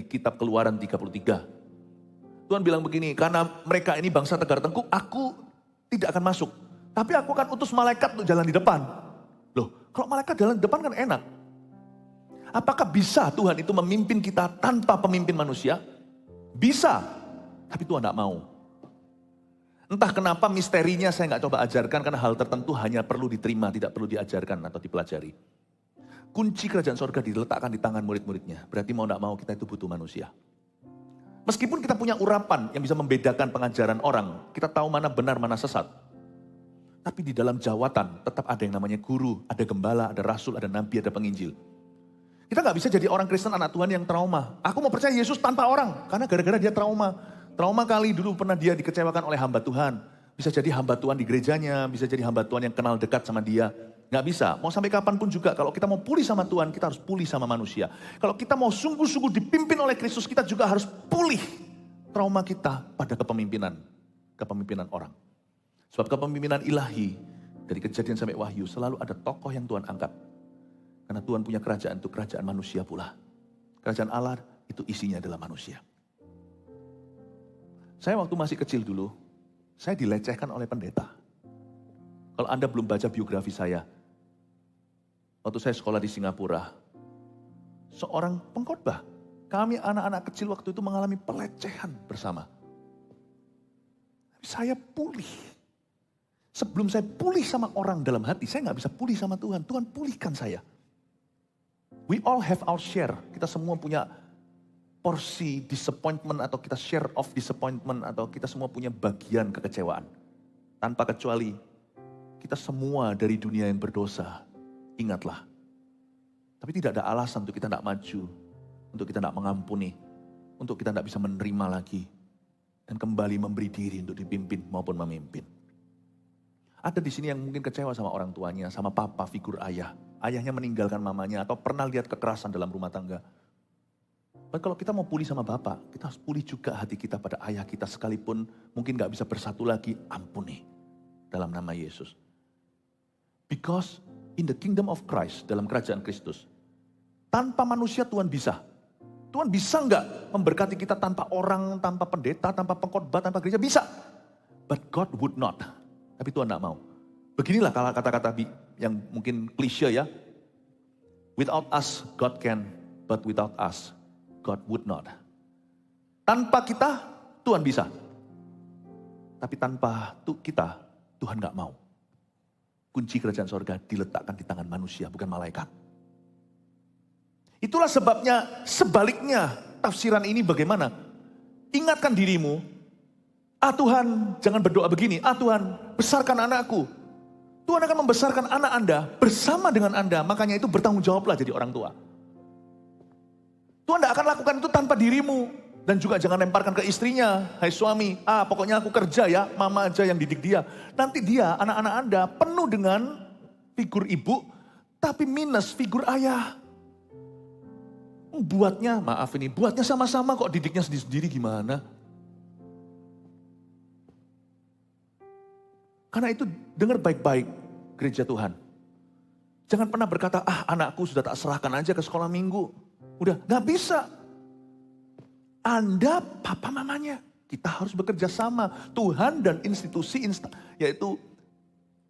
kitab Keluaran 33. Tuhan bilang begini, karena mereka ini bangsa tegar tengkuk, aku tidak akan masuk. Tapi aku akan utus malaikat untuk jalan di depan. Loh, kalau malaikat jalan di depan kan enak. Apakah bisa Tuhan itu memimpin kita tanpa pemimpin manusia? Bisa, tapi Tuhan tidak mau. Entah kenapa misterinya saya nggak coba ajarkan, karena hal tertentu hanya perlu diterima, tidak perlu diajarkan atau dipelajari. Kunci kerajaan sorga diletakkan di tangan murid-muridnya. Berarti mau tidak mau kita itu butuh manusia. Meskipun kita punya urapan yang bisa membedakan pengajaran orang, kita tahu mana benar, mana sesat. Tapi di dalam jawatan tetap ada yang namanya guru, ada gembala, ada rasul, ada nabi, ada penginjil. Kita gak bisa jadi orang Kristen anak Tuhan yang trauma. Aku mau percaya Yesus tanpa orang, karena gara-gara dia trauma. Trauma kali dulu pernah dia dikecewakan oleh hamba Tuhan. Bisa jadi hamba Tuhan di gerejanya, bisa jadi hamba Tuhan yang kenal dekat sama dia. Gak bisa, mau sampai kapanpun juga kalau kita mau pulih sama Tuhan, kita harus pulih sama manusia. Kalau kita mau sungguh-sungguh dipimpin oleh Kristus, kita juga harus pulih trauma kita pada kepemimpinan orang. Sebab kepemimpinan ilahi, dari Kejadian sampai Wahyu, selalu ada tokoh yang Tuhan angkat. Karena Tuhan punya kerajaan itu kerajaan manusia pula. Kerajaan Allah itu isinya adalah manusia. Saya waktu masih kecil dulu, saya dilecehkan oleh pendeta. Kalau Anda belum baca biografi saya, waktu saya sekolah di Singapura, seorang pengkhotbah, kami anak-anak kecil waktu itu mengalami pelecehan bersama. Saya pulih. Sebelum saya pulih sama orang dalam hati, saya gak bisa pulih sama Tuhan. Tuhan pulihkan saya. We all have our share. Kita semua punya porsi disappointment atau kita share of disappointment atau kita semua punya bagian kekecewaan. Tanpa kecuali kita semua dari dunia yang berdosa. Ingatlah. Tapi tidak ada alasan untuk kita tidak maju. Untuk kita tidak mengampuni. Untuk kita tidak bisa menerima lagi. Dan kembali memberi diri untuk dipimpin maupun memimpin. Ada di sini yang mungkin kecewa sama orang tuanya, sama papa, figur ayah. Ayahnya meninggalkan mamanya atau pernah lihat kekerasan dalam rumah tangga. Dan kalau kita mau pulih sama bapak, kita harus pulih juga hati kita pada ayah kita sekalipun mungkin gak bisa bersatu lagi, ampuni dalam nama Yesus. Because in the kingdom of Christ, dalam kerajaan Kristus, tanpa manusia Tuhan bisa. Tuhan bisa nggak memberkati kita tanpa orang, tanpa pendeta, tanpa pengkhotbah, tanpa gereja? Bisa. But God would not. Tapi Tuhan nggak mau. Beginilah kata-kata yang mungkin klise ya. Without us, God can. But without us, God would not. Tanpa kita, Tuhan bisa. Tapi tanpa kita, Tuhan nggak mau. Kunci kerajaan sorga diletakkan di tangan manusia, bukan malaikat. Itulah sebabnya sebaliknya tafsiran ini bagaimana? Ingatkan dirimu, Tuhan jangan berdoa begini, Tuhan besarkan anakku. Tuhan akan membesarkan anak Anda bersama dengan Anda, makanya itu bertanggung jawablah jadi orang tua. Tuhan tidak akan lakukan itu tanpa dirimu. Dan juga jangan lemparkan ke istrinya, hai suami, pokoknya aku kerja ya, mama aja yang didik dia. Nanti dia, anak-anak Anda penuh dengan figur ibu, tapi minus figur ayah. Buatnya sama-sama kok didiknya sendiri-sendiri gimana? Karena itu dengar baik-baik gereja Tuhan. Jangan pernah berkata, anakku sudah tak serahkan aja ke sekolah minggu. Udah, gak bisa. Anda papa mamanya, kita harus bekerja sama. Tuhan dan institusi, yaitu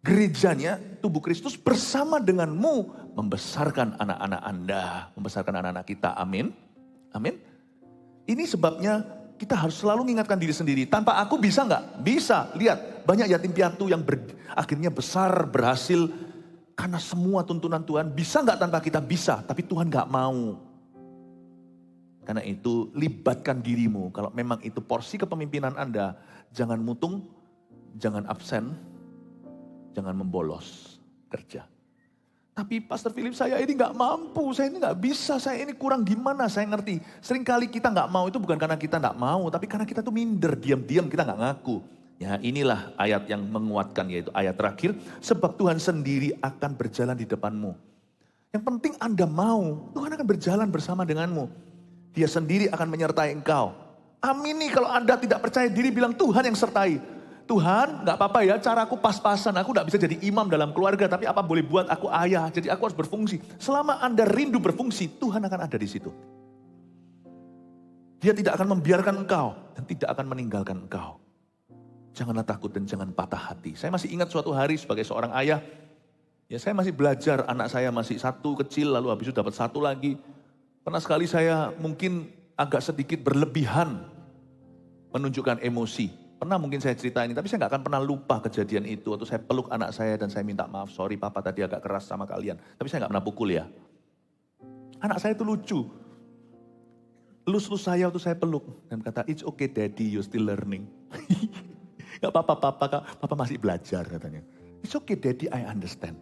gerejanya, tubuh Kristus bersama denganmu membesarkan anak-anak Anda, membesarkan anak-anak kita. Amin. Amin. Ini sebabnya kita harus selalu mengingatkan diri sendiri. Tanpa aku bisa nggak? Bisa. Lihat, banyak yatim piatu yang akhirnya besar, berhasil. Karena semua tuntunan Tuhan, bisa nggak tanpa kita? Bisa, tapi Tuhan nggak mau. Karena itu libatkan dirimu. Kalau memang itu porsi kepemimpinan Anda, jangan mutung, jangan absen, jangan membolos kerja. Tapi Pastor Philip, saya ini nggak mampu, saya ini nggak bisa, saya ini kurang gimana, saya ngerti. Seringkali kita nggak mau itu bukan karena kita nggak mau, tapi karena kita tuh minder, diam-diam kita nggak ngaku. Ya inilah ayat yang menguatkan, yaitu ayat terakhir. Sebab Tuhan sendiri akan berjalan di depanmu. Yang penting Anda mau, Tuhan akan berjalan bersama denganmu. Dia sendiri akan menyertai engkau. Amini kalau Anda tidak percaya diri, bilang Tuhan yang sertai. Tuhan gak apa-apa ya, caraku pas-pasan, aku gak bisa jadi imam dalam keluarga, tapi apa boleh buat aku ayah, jadi aku harus berfungsi. Selama Anda rindu berfungsi, Tuhan akan ada di situ. Dia tidak akan membiarkan engkau, dan tidak akan meninggalkan engkau. Janganlah takut dan jangan patah hati. Saya masih ingat suatu hari sebagai seorang ayah, ya saya masih belajar, anak saya masih satu kecil, lalu habis itu dapat satu lagi. Pernah sekali saya mungkin agak sedikit berlebihan menunjukkan emosi. Pernah mungkin saya cerita ini, tapi saya gak akan pernah lupa kejadian itu. Waktu saya peluk anak saya dan saya minta maaf, sorry papa tadi agak keras sama kalian. Tapi saya gak pernah pukul ya. Anak saya itu lucu. Elus-elus saya waktu saya peluk. Dan kata, it's okay daddy, you still learning. Gak apa-apa papa masih belajar katanya. It's okay daddy, I understand.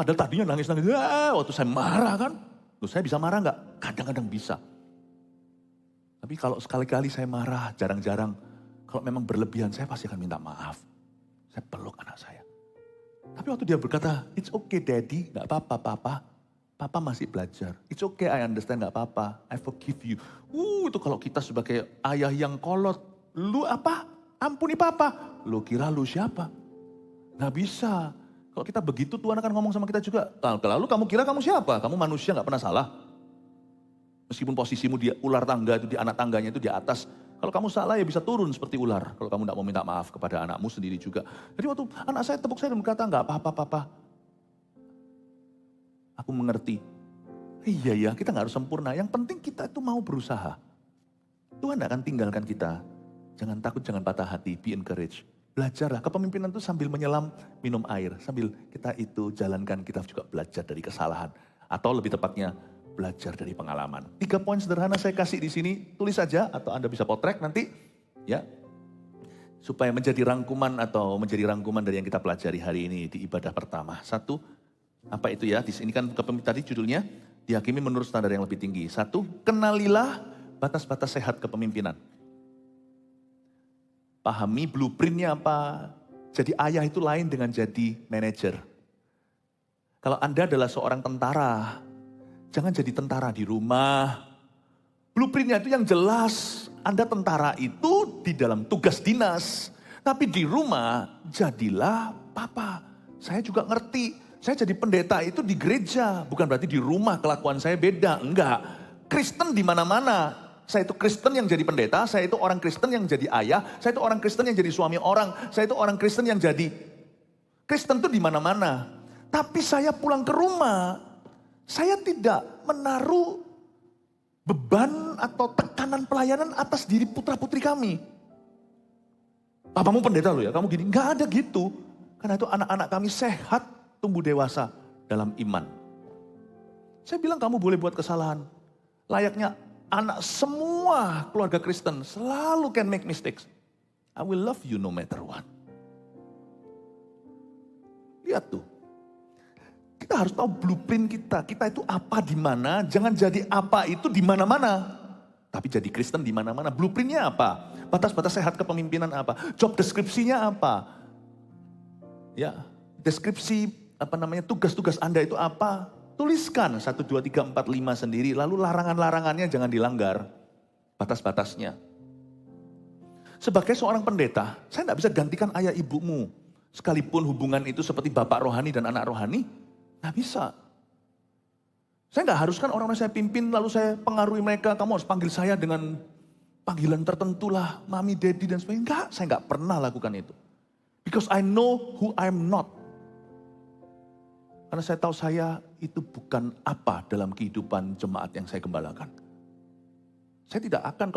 Padahal tadinya nangis-nangis, waktu saya marah kan. Loh, saya bisa marah nggak? Kadang-kadang bisa. Tapi kalau sekali-kali saya marah, jarang-jarang. Kalau memang berlebihan, saya pasti akan minta maaf. Saya peluk anak saya. Tapi waktu dia berkata, it's okay daddy, nggak apa-apa papa. Papa masih belajar. It's okay, I understand, nggak apa-apa. I forgive you. Itu kalau kita sebagai ayah yang kolot. Lu apa? Ampuni papa. Lu kira lu siapa? Nggak bisa. Kalau kita begitu Tuhan akan ngomong sama kita juga. Lalu kamu kira kamu siapa? Kamu manusia gak pernah salah. Meskipun posisimu di ular tangga itu, di anak tangganya itu di atas. Kalau kamu salah ya bisa turun seperti ular. Kalau kamu gak mau minta maaf kepada anakmu sendiri juga. Jadi waktu anak saya tepuk saya dan berkata, gak apa-apa papa. Aku mengerti. Iya ya, kita gak harus sempurna. Yang penting kita itu mau berusaha. Tuhan gak akan tinggalkan kita. Jangan takut, jangan patah hati. Be encouraged. Belajarlah, kepemimpinan itu sambil menyelam, minum air. Sambil kita itu jalankan, kita juga belajar dari kesalahan. Atau lebih tepatnya, belajar dari pengalaman. 3 poin sederhana saya kasih di sini, tulis saja atau Anda bisa potret nanti. Ya, supaya menjadi rangkuman atau menjadi rangkuman dari yang kita pelajari hari ini di ibadah pertama. 1, apa itu ya? Di sini kan tadi judulnya, dihakimi menurut standar yang lebih tinggi. 1, kenalilah batas-batas sehat kepemimpinan. Pahami blueprintnya apa, Jadi ayah itu lain dengan jadi manajer. Kalau Anda adalah seorang tentara, jangan jadi tentara di rumah. Blueprintnya itu yang jelas. Anda tentara itu di dalam tugas dinas. Tapi di rumah, jadilah papa. Saya juga ngerti. Saya jadi pendeta itu di gereja. Bukan berarti di rumah kelakuan saya beda. Enggak. Kristen di mana-mana. Saya itu Kristen yang jadi pendeta, saya itu orang Kristen yang jadi ayah, saya itu orang Kristen yang jadi suami orang, saya itu orang Kristen yang jadi Kristen itu di mana-mana. Tapi saya pulang ke rumah, saya tidak menaruh beban atau tekanan pelayanan atas diri putra-putri kami. Papamu pendeta loh ya, kamu gini, nggak ada gitu. Karena itu anak-anak kami sehat, tumbuh dewasa dalam iman. Saya bilang kamu boleh buat kesalahan, layaknya anak semua keluarga Kristen selalu can make mistakes. I will love you no matter what. Lihat tuh. Kita harus tahu blueprint kita. Kita itu apa di mana, jangan jadi apa itu di mana-mana. Tapi jadi Kristen di mana-mana. Blueprintnya apa? Batas-batas sehat kepemimpinan apa? Job deskripsinya apa? Ya, deskripsi tugas-tugas Anda itu apa? Tuliskan 1, 2, 3, 4, 5 sendiri. Lalu larangan-larangannya jangan dilanggar. Batas-batasnya. Sebagai seorang pendeta, saya tidak bisa gantikan ayah ibumu. Sekalipun hubungan itu seperti bapak rohani dan anak rohani. Nggak bisa. Saya nggak haruskan orang-orang saya pimpin lalu saya pengaruhi mereka. Kamu harus panggil saya dengan panggilan tertentu lah. Mami, daddy dan sebagainya. Enggak, saya nggak pernah lakukan itu. Because I know who I'm not. Karena saya tahu saya itu bukan apa dalam kehidupan jemaat yang saya gembalakan. Saya tidak akan,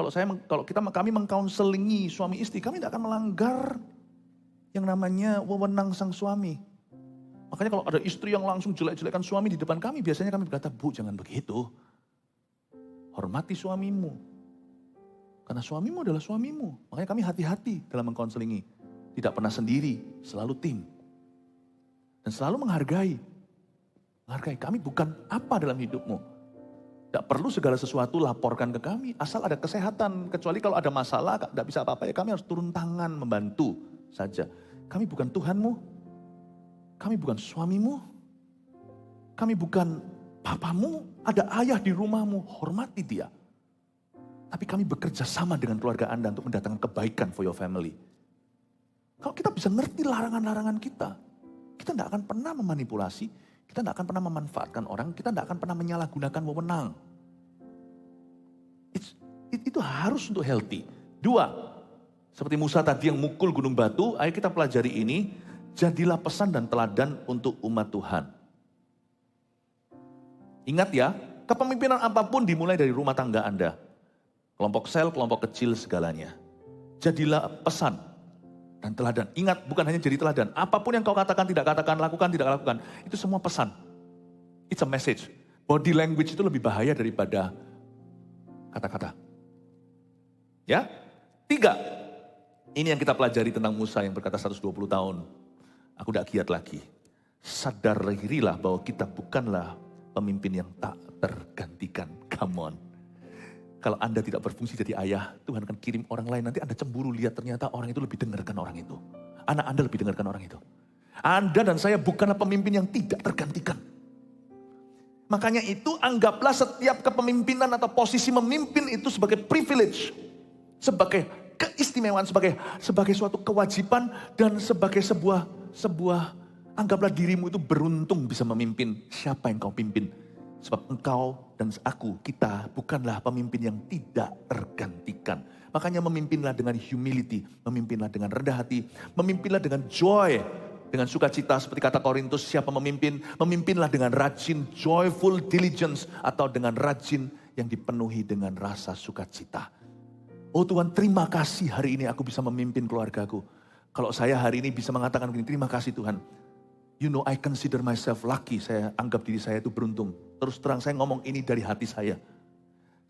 kalau kami mengkaunselingi suami istri, kami tidak akan melanggar yang namanya wewenang sang suami. Makanya kalau ada istri yang langsung jelek-jelekan suami di depan kami, biasanya kami berkata, Bu jangan begitu. Hormati suamimu. Karena suamimu adalah suamimu. Makanya kami hati-hati dalam mengkaunselingi. Tidak pernah sendiri, selalu tim. Dan selalu menghargai. Menghargai, kami bukan apa dalam hidupmu. Tidak perlu segala sesuatu laporkan ke kami, asal ada kesehatan. Kecuali kalau ada masalah, tidak bisa apa-apa, ya kami harus turun tangan membantu saja. Kami bukan Tuhanmu, kami bukan suamimu, kami bukan papamu, ada ayah di rumahmu, hormati dia. Tapi kami bekerja sama dengan keluarga Anda untuk mendatangkan kebaikan for your family. Kalau kita bisa ngerti larangan-larangan kita tidak akan pernah memanipulasi, kita tidak akan pernah memanfaatkan orang, kita tidak akan pernah menyalahgunakan wewenang. Itu harus untuk healthy. 2, seperti Musa tadi yang mukul gunung batu, ayo kita pelajari ini, jadilah pesan dan teladan untuk umat Tuhan. Ingat ya, kepemimpinan apapun dimulai dari rumah tangga Anda. Kelompok sel, kelompok kecil segalanya. Jadilah pesan dan teladan. Ingat, bukan hanya jadi teladan. Apapun yang kau katakan, tidak katakan, lakukan, tidak lakukan. Itu semua pesan. It's a message. Body language itu lebih bahaya daripada kata-kata. Ya. 3. Ini yang kita pelajari tentang Musa yang berkata 120 tahun. Aku tidak giat lagi. Sadar dirilah bahwa kita bukanlah pemimpin yang tak tergantikan. Come on. Kalau Anda tidak berfungsi jadi ayah, Tuhan akan kirim orang lain. Nanti Anda cemburu lihat ternyata orang itu lebih dengarkan orang itu. Anak Anda lebih dengarkan orang itu. Anda dan saya bukanlah pemimpin yang tidak tergantikan. Makanya itu anggaplah setiap kepemimpinan atau posisi memimpin itu sebagai privilege. Sebagai keistimewaan, sebagai suatu kewajiban dan sebagai sebuah anggaplah dirimu itu beruntung bisa memimpin siapa yang kau pimpin. Sebab engkau dan aku, kita bukanlah pemimpin yang tidak tergantikan. Makanya memimpinlah dengan humility, memimpinlah dengan rendah hati, memimpinlah dengan joy, dengan sukacita. Seperti kata Korintus, siapa memimpin? Memimpinlah dengan rajin, joyful diligence, atau dengan rajin yang dipenuhi dengan rasa sukacita. Oh Tuhan, terima kasih hari ini aku bisa memimpin keluargaku. Kalau saya hari ini bisa mengatakan begini, terima kasih Tuhan. You know, I consider myself lucky. Saya anggap diri saya itu beruntung. Terus terang saya ngomong ini dari hati saya.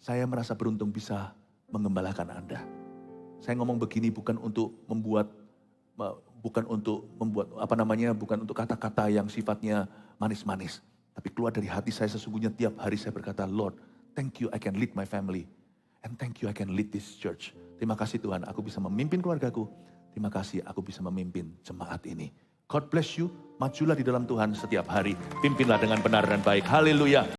Saya merasa beruntung bisa mengembalakan Anda. Saya ngomong begini bukan untuk membuat bukan untuk kata-kata yang sifatnya manis-manis. Tapi keluar dari hati saya sesungguhnya tiap hari saya berkata, Lord, thank you I can lead my family. And thank you I can lead this church. Terima kasih Tuhan, aku bisa memimpin keluargaku. terima kasih aku bisa memimpin jemaat ini. God bless you, majulah di dalam Tuhan setiap hari. Pimpinlah dengan benar dan baik. Haleluya.